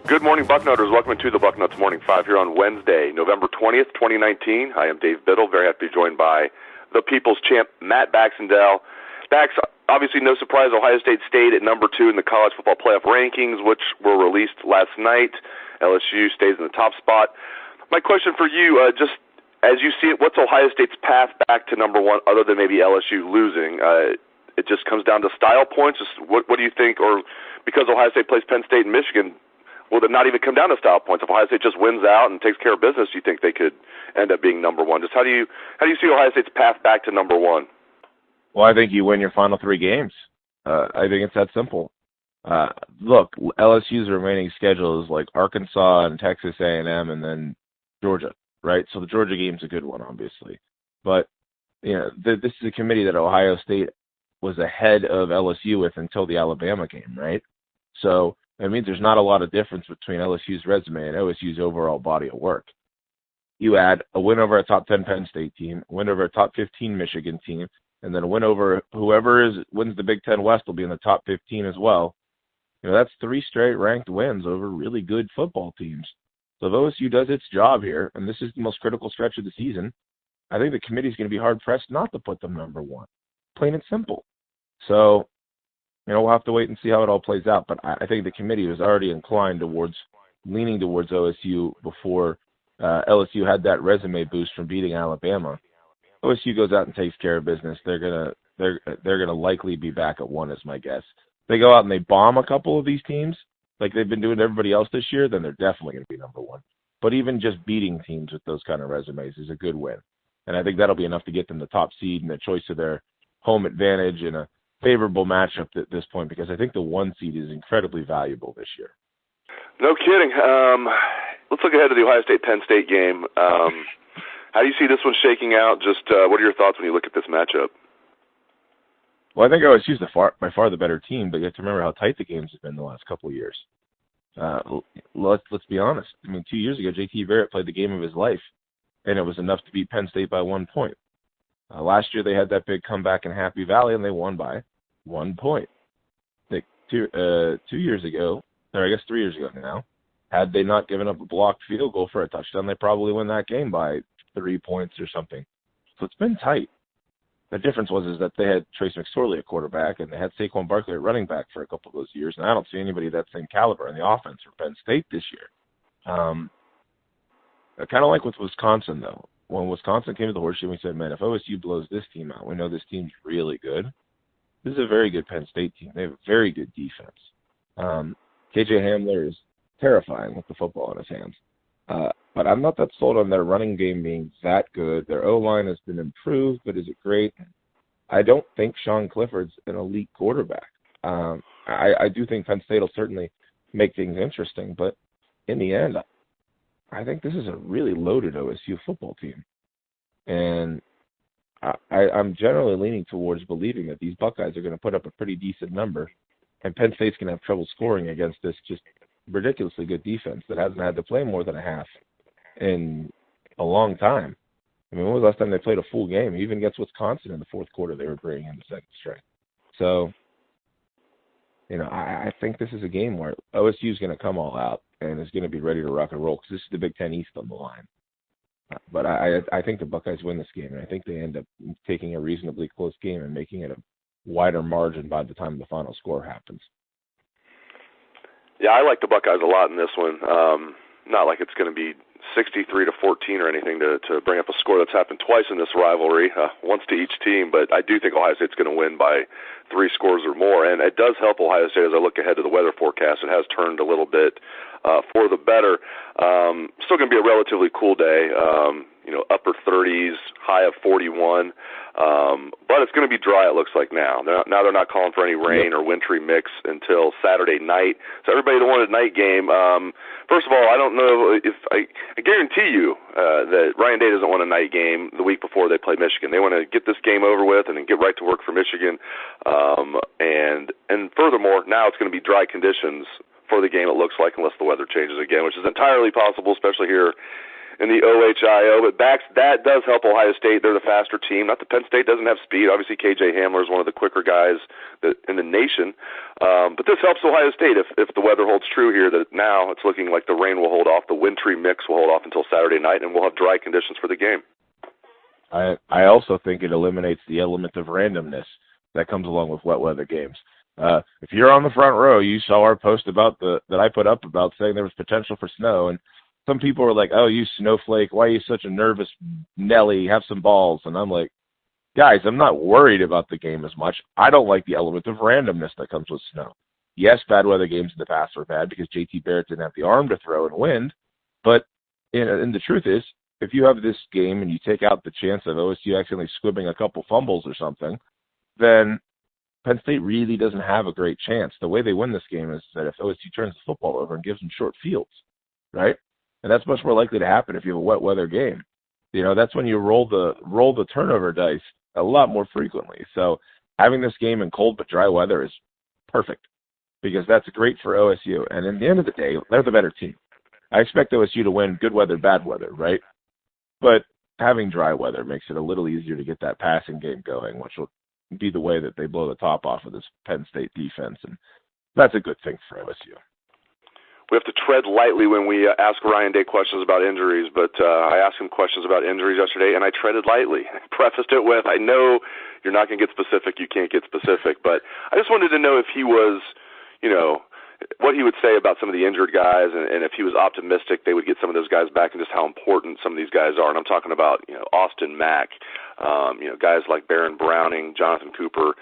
Good morning, Bucknutters. Welcome to the Bucknuts Morning 5 here on Wednesday, November 20th, 2019. I am Dave Biddle. Very happy to be joined by the People's Champ, Matt Baxendell. Bax, obviously no surprise, Ohio State stayed at number 2 in the college football playoff rankings, which were released last night. LSU stays in the top spot. My question for you, just as you see it, what's Ohio State's path back to number 1 other than maybe LSU losing? It just comes down to style points. Just what do you think? Or because Ohio State plays Penn State and Michigan, will it not even come down to style points? If Ohio State just wins out and takes care of business, you think they could end up being number 1? Just how do you see Ohio State's path back to number 1? Well, I think you win your final 3 games. I think it's that simple. Look, LSU's remaining schedule is like Arkansas and Texas A&M and then Georgia, right? So the Georgia game's a good one, obviously. But you know, this is a committee that Ohio State was ahead of LSU with until the Alabama game, right? So it means there's not a lot of difference between LSU's resume and OSU's overall body of work. You add a win over a top 10 Penn State team, a win over a top 15 Michigan team, and then a win over whoever wins the Big Ten West will be in the top 15 as well. You know, that's 3 straight ranked wins over really good football teams. So if OSU does its job here, and this is the most critical stretch of the season, I think the committee's going to be hard-pressed not to put them number 1. Plain and simple. So, you know, we'll have to wait and see how it all plays out. But I think the committee was already inclined leaning towards OSU before LSU had that resume boost from beating Alabama. OSU goes out and takes care of business. They're gonna likely be back at 1, is my guess. If they go out and they bomb a couple of these teams, like they've been doing to everybody else this year, then they're definitely going to be number 1. But even just beating teams with those kind of resumes is a good win. And I think that'll be enough to get them the top seed and the choice of their home advantage and a favorable matchup at this point, because I think the 1 seed is incredibly valuable this year. No kidding. Let's look ahead to the Ohio State-Penn State game. How do you see this one shaking out? Just what are your thoughts when you look at this matchup? Well, I think OSU's by far the better team, but you have to remember how tight the games have been the last couple of years. Let's be honest. I mean, 2 years ago, J.T. Barrett played the game of his life, and it was enough to beat Penn State by 1 point. Last year, they had that big comeback in Happy Valley, and they won by 1 point. Like 2 years ago, or I guess 3 years ago now, had they not given up a blocked field goal for a touchdown, they probably win that game by 3 points or something. So it's been tight. The difference was that they had Trace McSorley at quarterback, and they had Saquon Barkley at running back for a couple of those years, and I don't see anybody that same caliber in the offense for Penn State this year. Kind of like with Wisconsin, though. When Wisconsin came to the Horseshoe, we said, man, if OSU blows this team out, we know this team's really good. This is a very good Penn State team. They have a very good defense. KJ Hamler is terrifying with the football in his hands. But I'm not that sold on their running game being that good. Their O-line has been improved, but is it great? I don't think Sean Clifford's an elite quarterback. I do think Penn State will certainly make things interesting, but in the end, I think this is a really loaded OSU football team. And I'm generally leaning towards believing that these Buckeyes are going to put up a pretty decent number, and Penn State's going to have trouble scoring against this just ridiculously good defense that hasn't had to play more than a half in a long time. I mean, when was the last time they played a full game? Even against Wisconsin in the fourth quarter, they were bringing in the second string. So, you know, I think this is a game where OSU is going to come all out and is going to be ready to rock and roll because this is the Big Ten East on the line. But I think the Buckeyes win this game, and I think they end up taking a reasonably close game and making it a wider margin by the time the final score happens. Yeah, I like the Buckeyes a lot in this one. Not like it's going to be 63-14 or anything to bring up a score that's happened twice in this rivalry, once to each team, but I do think Ohio State's going to win by 3 scores or more, and it does help Ohio State as I look ahead to the weather forecast. It has turned a little bit for the better. Still going to be a relatively cool day. upper 30s, high of 41. But it's going to be dry, it looks like now. Now they're not calling for any rain or wintry mix until Saturday night. So everybody that wanted a night game, first of all, I don't know if I guarantee you that Ryan Day doesn't want a night game the week before they play Michigan. They want to get this game over with and then get right to work for Michigan. And furthermore, now it's going to be dry conditions for the game, it looks like, unless the weather changes again, which is entirely possible, especially here in the OHIO. But that does help Ohio State. They're the faster team. Not that Penn State doesn't have speed. Obviously, KJ Hamler is one of the quicker guys in the nation. But this helps Ohio State if the weather holds true here, that now it's looking like the rain will hold off, the wintry mix will hold off until Saturday night, and we'll have dry conditions for the game. I also think it eliminates the element of randomness that comes along with wet weather games. If you're on the front row, you saw our post about that I put up about saying there was potential for snow, and some people were like, "Oh, you snowflake, why are you such a nervous Nelly? Have some balls." And I'm like, guys, I'm not worried about the game as much. I don't like the element of randomness that comes with snow. Yes, bad weather games in the past were bad because JT Barrett didn't have the arm to throw and wind, but and the truth is, if you have this game and you take out the chance of OSU accidentally squibbing a couple fumbles or something, then Penn State really doesn't have a great chance. The way they win this game is that if OSU turns the football over and gives them short fields, right? And that's much more likely to happen if you have a wet weather game. That's when you roll the turnover dice a lot more frequently. So having this game in cold but dry weather is perfect because that's great for OSU. And in the end of the day, they're the better team. I expect OSU to win good weather, bad weather, right? But having dry weather makes it a little easier to get that passing game going, which will be the way that they blow the top off of this Penn State defense, and that's a good thing for OSU. We have to tread lightly when we ask Ryan Day questions about injuries, but I asked him questions about injuries yesterday, and I treaded lightly. I prefaced it with, I know you're not going to get specific, you can't get specific, but I just wanted to know if he was, what he would say about some of the injured guys, and if he was optimistic they would get some of those guys back, and just how important some of these guys are. And I'm talking about, Austin Mack, guys like Baron Browning, Jonathan Cooper.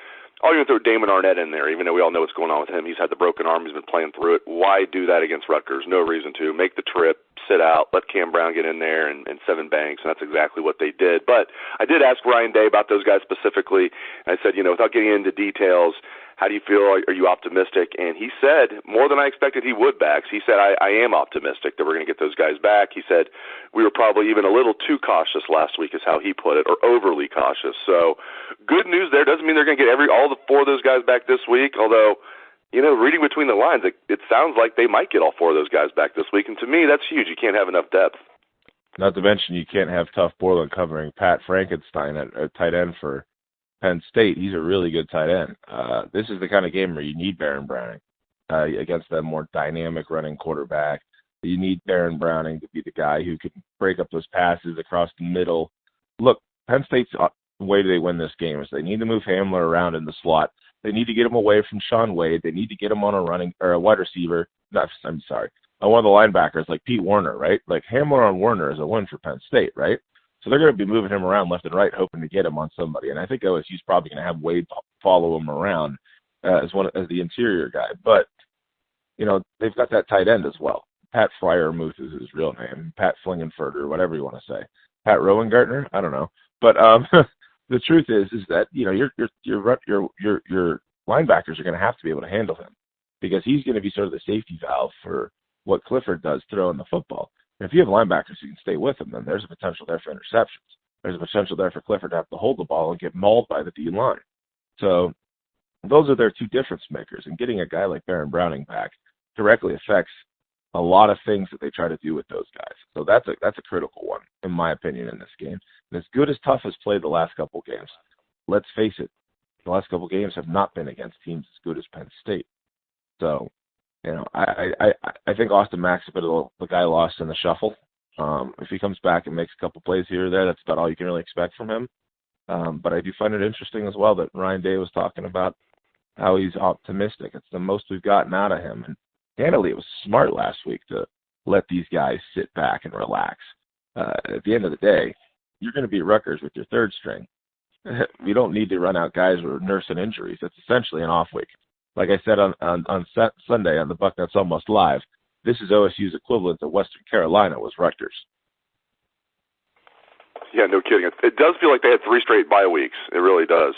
I'll even throw Damon Arnett in there, even though we all know what's going on with him. He's had the broken arm. He's been playing through it. Why do that against Rutgers? No reason to. Make the trip, sit out, let Cam Brown get in there and Seven Banks, and that's exactly what they did. But I did ask Ryan Day about those guys specifically, and I said, without getting into details, how do you feel? Are you optimistic? And he said, more than I expected he would, Bax. He said, I am optimistic that we're going to get those guys back. He said, we were probably even a little too cautious last week is how he put it, or overly cautious. So good news there. Doesn't mean they're going to get all the four of those guys back this week, although, reading between the lines, it sounds like they might get all four of those guys back this week. And to me, that's huge. You can't have enough depth. Not to mention you can't have Tough Borland covering Pat Frankenstein at tight end for Penn State. He's a really good tight end. This is the kind of game where you need Baron Browning against that more dynamic running quarterback. You need Baron Browning to be the guy who can break up those passes across the middle. Look, Penn State's way they win this game is they need to move Hamler around in the slot. They need to get him away from Sean Wade. They need to get him on a wide receiver. On one of the linebackers like Pete Werner, right? Like Hamler on Werner is a win for Penn State, right? So they're going to be moving him around left and right, hoping to get him on somebody. And I think OSU's probably going to have Wade follow him around as the interior guy. But, they've got that tight end as well. Pat Freiermuth is his real name. Pat Flingenferter, whatever you want to say. Pat Rowengartner? I don't know. But the truth is that, your linebackers are going to have to be able to handle him because he's going to be sort of the safety valve for what Clifford does throwing the football. And if you have linebackers who can stay with him, then there's a potential there for interceptions. There's a potential there for Clifford to have to hold the ball and get mauled by the D-line. So those are their two difference makers. And getting a guy like Baron Browning back directly affects a lot of things that they try to do with those guys. So that's a critical one, in my opinion, in this game. And as good as Tough has played the last couple games, let's face it, the last couple games have not been against teams as good as Penn State. So, I think Austin Mack's a bit of the guy lost in the shuffle. If he comes back and makes a couple plays here or there, that's about all you can really expect from him. But I do find it interesting as well that Ryan Day was talking about how he's optimistic. It's the most we've gotten out of him. And candidly, it was smart last week to let these guys sit back and relax. At the end of the day, you're going to beat Rutgers with your third string. You don't need to run out guys who are nursing injuries. It's essentially an off week. Like I said on Sunday on the Bucknuts Almost Live, this is OSU's equivalent to Western Carolina was Rutgers. Yeah, no kidding. It does feel like they had 3 straight bye weeks. It really does.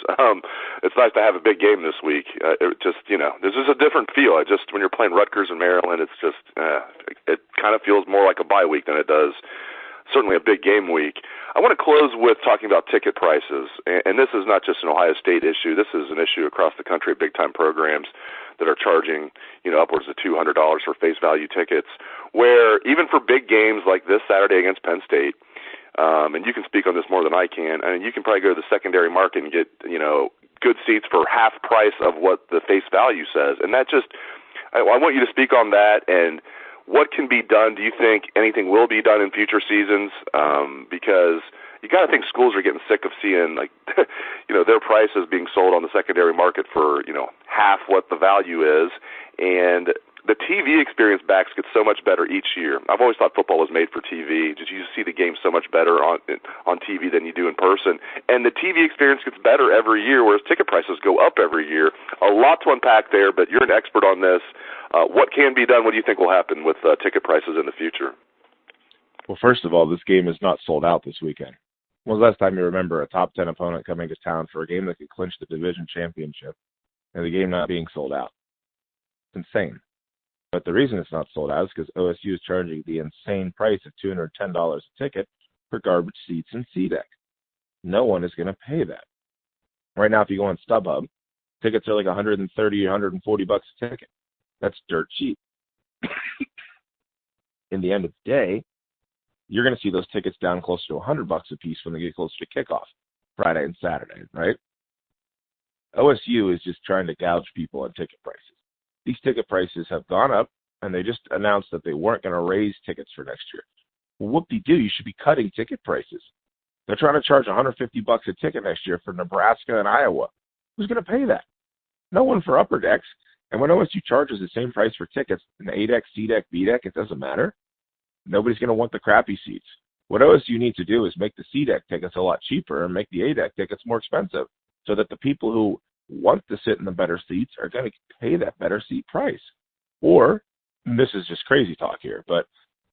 It's nice to have a big game this week. It just, this is a different feel. When you're playing Rutgers and Maryland, it's just, it kind of feels more like a bye week than it does certainly a big game week. I want to close with talking about ticket prices, and this is not just an Ohio State issue. This is an issue across the country at big-time programs that are charging, upwards of $200 for face value tickets, where even for big games like this Saturday against Penn State, and you can speak on this more than I can, and you can probably go to the secondary market and get, good seats for half price of what the face value says. And that just, I want you to speak on that and what can be done. Do you think anything will be done in future seasons? Because you got to think schools are getting sick of seeing their prices being sold on the secondary market for half what the value is, and the TV experience backs gets so much better each year. I've always thought football was made for TV. Just you see the game so much better on TV than you do in person, and the TV experience gets better every year, whereas ticket prices go up every year. A lot to unpack there, but you're an expert on this. What can be done? What do you think will happen with ticket prices in the future? Well, first of all, this game is not sold out this weekend. When was the last time you remember a top 10 opponent coming to town for a game that could clinch the division championship and the game not being sold out? It's insane. But the reason it's not sold out is because OSU is charging the insane price of $210 a ticket for garbage seats and C-Deck. No one is going to pay that. Right now, if you go on StubHub, tickets are like $130 or $140 a ticket. That's dirt cheap. In the end of the day, you're going to see those tickets down closer to $100 a piece when they get closer to kickoff, Friday and Saturday, right? OSU is just trying to gouge people on ticket prices. These ticket prices have gone up, and they just announced that they weren't going to raise tickets for next year. Well, whoop-de-doo, you should be cutting ticket prices. They're trying to charge $150 a ticket next year for Nebraska and Iowa. Who's going to pay that? No one for upper decks. And when OSU charges the same price for tickets, an A-deck, C-deck, B-deck, it doesn't matter. Nobody's going to want the crappy seats. What OSU needs to do is make the C-deck tickets a lot cheaper and make the A-deck tickets more expensive so that the people who want to sit in the better seats are going to pay that better seat price. Or, and this is just crazy talk here, but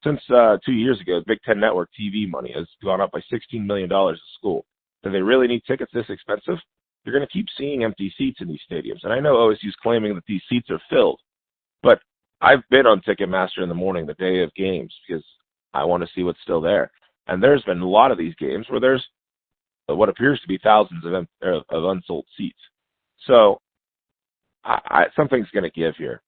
since 2 years ago, Big Ten Network TV money has gone up by $16 million a school. Do they really need tickets this expensive? You're going to keep seeing empty seats in these stadiums. And I know OSU's claiming that these seats are filled, but I've been on Ticketmaster in the morning, the day of games, because I want to see what's still there. And there's been a lot of these games where there's what appears to be thousands of unsold seats. So something's going to give here.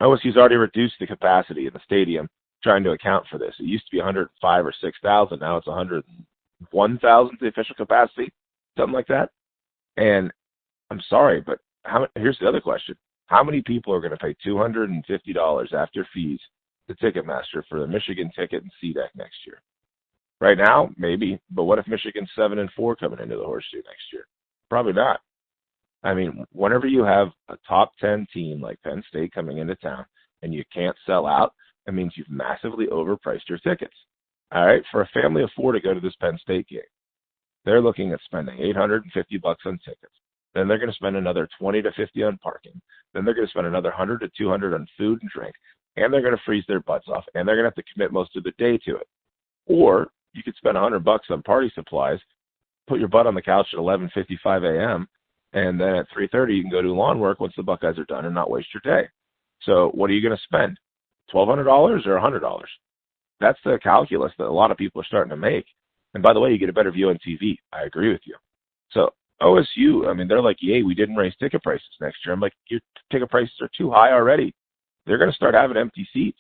OSU's already reduced the capacity in the stadium trying to account for this. It used to be 105 or 6,000. Now it's 101,000, the official capacity, something like that. And I'm sorry, but here's the other question. How many people are going to pay $250 after fees to Ticketmaster for the Michigan ticket and C-Deck next year? Right now, maybe, but what if Michigan's 7-4 coming into the Horseshoe next year? Probably not. I mean, whenever you have a top 10 team like Penn State coming into town and you can't sell out, it means you've massively overpriced your tickets. All right, for a family of 4 to go to this Penn State game, they're looking at spending $850 on tickets. Then they're going to spend another $20 to $50 on parking. Then they're going to spend another $100 to $200 on food and drink. And they're going to freeze their butts off. And they're going to have to commit most of the day to it. Or you could spend $100 on party supplies, put your butt on the couch at 11:55 a.m., and then at 3:30 you can go do lawn work once the Buckeyes are done and not waste your day. So what are you going to spend? $1,200 or $100? That's the calculus that a lot of people are starting to make. And by the way, you get a better view on TV. I agree with you. So OSU, I mean, they're like, yay, we didn't raise ticket prices next year. I'm like, your ticket prices are too high already. They're going to start having empty seats,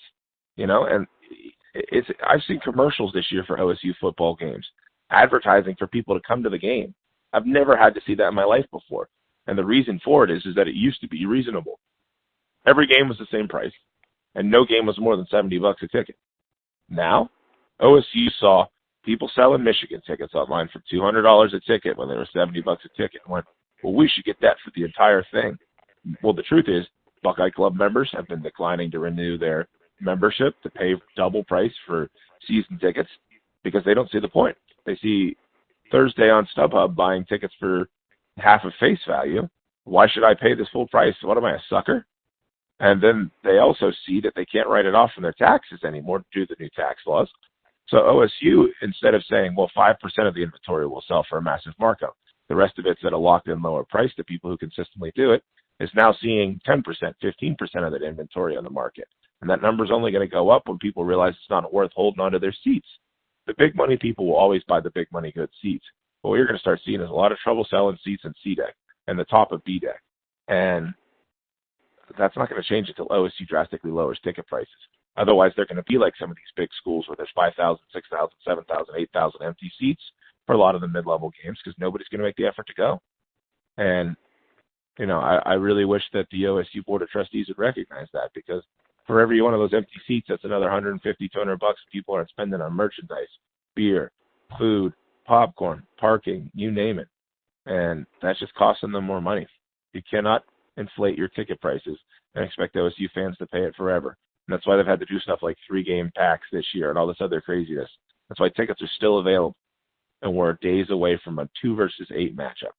and I've seen commercials this year for OSU football games, advertising for people to come to the game. I've never had to see that in my life before. And the reason for it is that it used to be reasonable. Every game was the same price, and no game was more than $70 a ticket. Now, OSU saw people selling Michigan tickets online for $200 a ticket when they were $70 a ticket, and went, well, we should get that for the entire thing. Well, the truth is, Buckeye Club members have been declining to renew their membership to pay double price for season tickets because they don't see the point. They see Thursday on StubHub buying tickets for half of face value. Why should I pay this full price? What am I, a sucker? And then they also see that they can't write it off from their taxes anymore due to the new tax laws. So OSU, instead of saying, well, 5% of the inventory will sell for a massive markup, the rest of it's at a locked-in lower price to people who consistently do it, is now seeing 10%, 15% of that inventory on the market. And that number's only going to go up when people realize it's not worth holding onto their seats. The big money people will always buy the big money good seats. But what you're going to start seeing is a lot of trouble selling seats in C deck and the top of B deck. And that's not going to change until OSU drastically lowers ticket prices. Otherwise, they're going to be like some of these big schools where there's 5,000, 6,000, 7,000, 8,000 empty seats for a lot of the mid-level games because nobody's going to make the effort to go. And, you know, I really wish that the OSU Board of Trustees would recognize that, because for every one of those empty seats, that's another $150, $200 people aren't spending on merchandise, beer, food, popcorn, parking, you name it. And that's just costing them more money. You cannot inflate your ticket prices and expect OSU fans to pay it forever. And that's why they've had to do stuff like 3-game packs this year and all this other craziness. That's why tickets are still available. And we're days away from a 2 versus 8 matchup.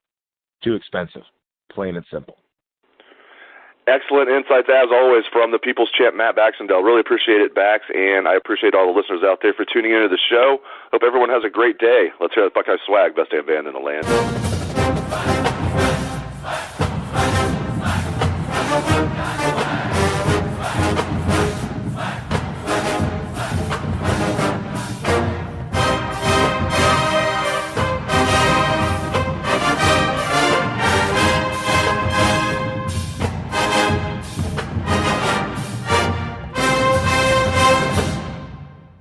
Too expensive, plain and simple. Excellent insights, as always, from the People's Champ, Matt Baxendell. Really appreciate it, Bax, and I appreciate all the listeners out there for tuning into the show. Hope everyone has a great day. Let's hear the Buckeye swag, best damn band in the land.